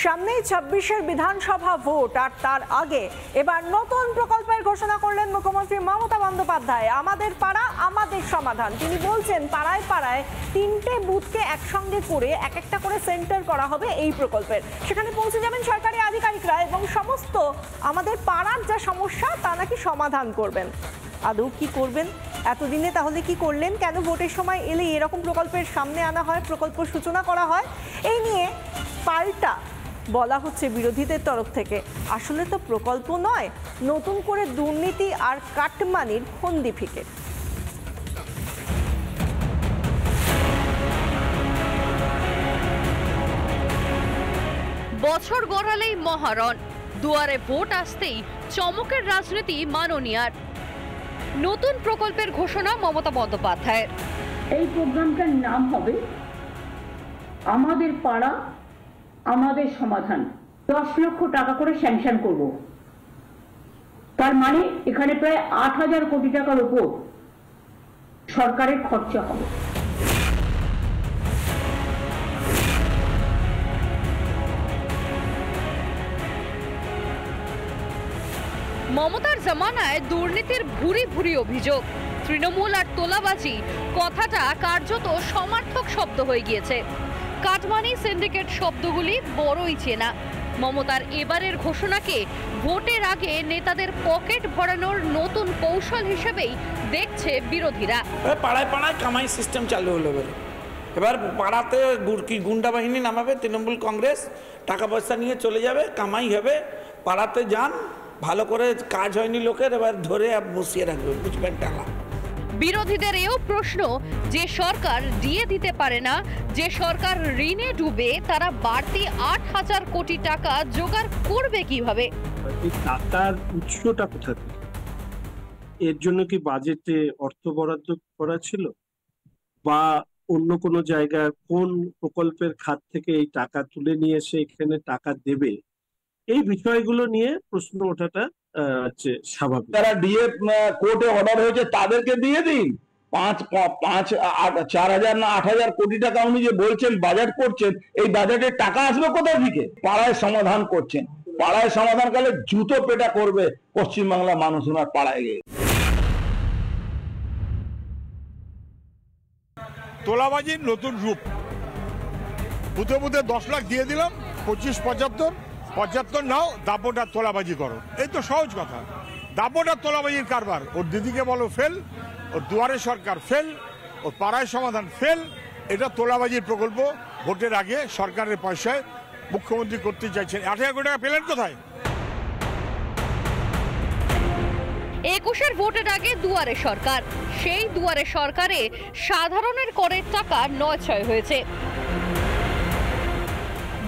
সামনেই ২৬-এর বিধানসভা ভোট, আর তার আগে এবার নতুন প্রকল্পের ঘোষণা করলেন মুখ্যমন্ত্রী মমতা বন্দ্যোপাধ্যায়। আমাদের পাড়া আমাদের সমাধান। তিনি বলছেন পাড়ায় পাড়ায় ৩টে বুথকে একসঙ্গে করে এক একটা করে সেন্টার করা হবে এই প্রকল্পের। সেখানে পৌঁছে যাবেন সরকারি আধিকারিকরা এবং সমস্ত আমাদের পাড়ার যা সমস্যা তা নাকি সমাধান করবেন। আদৌ কি করবেন? এতদিনে তাহলে কি করলেন? কেন ভোটের সময় এলে এরকম প্রকল্পের সামনে আনা হয়, প্রকল্প সূচনা করা হয়? এই নিয়ে পাল্টা বলা হচ্ছে বিরোধীদের তরফ থেকে, আসলে তো প্রকল্প নয়, নতুন করে দুর্নীতি আর কাটমানির ফন্দি ফিকে। বছর গড়ালেই মহারণ, দুয়ারে ভোট আসতেই চমকের রাজনীতি মাননীয়ার। নতুন প্রকল্পের ঘোষণা মমতা বন্দ্যোপাধ্যায়ের। এই প্রোগ্রামটার নাম হবে আমাদের পাড়া আমাদের সমাধান। 10 লক্ষ টাকা করে স্যাংশন করব। তার মানে এখানে প্রায় ৮,০০০ কোটি টাকার উপর সরকারের খরচা হবে। মমতার জামানায় দুর্নীতির ভুরি ভুরি অভিযোগ, তৃণমূল আর তোলাবাজি কথাটা কার্যত সমার্থক শব্দ হয়ে গিয়েছে। কাটমানি, সিন্ডিকেট শব্দগুলি বড়ই চেনা। মমতার এবারের ঘোষণাকে ভোটের আগে নেতাদের পকেট ভরানোর নতুন কৌশল হিসেবেই দেখছে বিরোধীরা। পাড়ায় পাড়ায় কামাই সিস্টেম চালু হলো বলে এবার পাড়াতে গুন্ডা বাহিনী নামাবে তৃণমূল কংগ্রেস, টাকা পয়সা নিয়ে চলে যাবে, কামাই হবে। পাড়াতে যান, ভালো করে কাজ হয়নি লোকের, এবার ধরে বসিয়ে রাখবে, বুঝবেন টাকা। বিরোধীদের এও প্রশ্ন, যে সরকার দিয়ে দিতে পারে না, যে সরকার ঋণে ডুবে, তারা বাড়তি ৮,০০০ কোটি টাকা জোগাড় করবে কিভাবে? এই টাকার উৎসটা কোথা থেকে? এর জন্য কি বাজেটে অর্থ বরাদ্দ করা ছিল, বা অন্য কোনো জায়গায় কোন প্রকল্পের খাত থেকে এই টাকা তুলে নিয়ে এসে এখানে টাকা দেবে? এই বিষয়গুলো নিয়ে প্রশ্ন ওঠাটা স্বাভাবিক। যারা ডিএ কোর্টে অর্ডার হয়েছে তাদেরকে দিয়ে দিন। 4,000 না 8,000 কোটি টাকা উনি যে বলছেন বাজেট করছেন, এই বাজেটের টাকা আসবে কোথা থেকে? পাড়ায় সমাধান করছেন, পাড়ায় সমাধান করলে জুতো পেটা করবে পশ্চিমবাংলা মানুষ ওনার পাড়ায় গিয়ে। তোলাবাজির নতুন রূপ, বুথে বুথে 10 লাখ দিয়ে দিলাম, 25, 75 নাও, দাপটা তোলাবাজি করো। এই তো সহজ কথা। দাপটা তোলাবাজির কারবার। ওর দিদিকে বলো ফেল, ওর দুয়ারে সরকার ফেল, ওর পাড়ায় সমাধান ফেল। এটা তোলাবাজির প্রকল্প। ভোটের আগে সরকারের পয়সায় মুখ্যমন্ত্রী করতে চাইছেন। 8,000 কোটি টাকা পেলেন কোথায়? ২১-এর ভোটের আগে দুয়ারে সরকার, সেই দুয়ারে সরকারে সাধারণের করের টাকা নয়ছয় হয়েছে।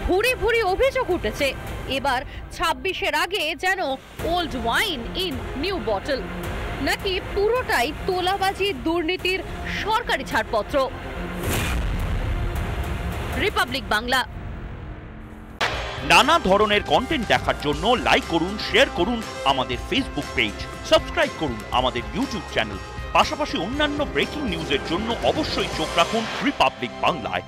ভুরি ভুরি অভিযোগ উঠেছে। এবার ২৬-এর আগে যেন old wine in new bottle, নাকি পুরোটাই তোলাবাজি দুর্নীতির সরকারি ছাড়পত্র? রিপাবলিক বাংলা। নানা ধরনের কন্টেন্ট দেখার জন্য লাইক করুন, শেয়ার করুন আমাদের ফেসবুক পেজ, সাবস্ক্রাইব করুন আমাদের ইউটিউব চ্যানেল। পাশাপাশি অন্যান্য ব্রেকিং নিউজের জন্য অবশ্যই চোখ রাখুন রিপাবলিক বাংলায়।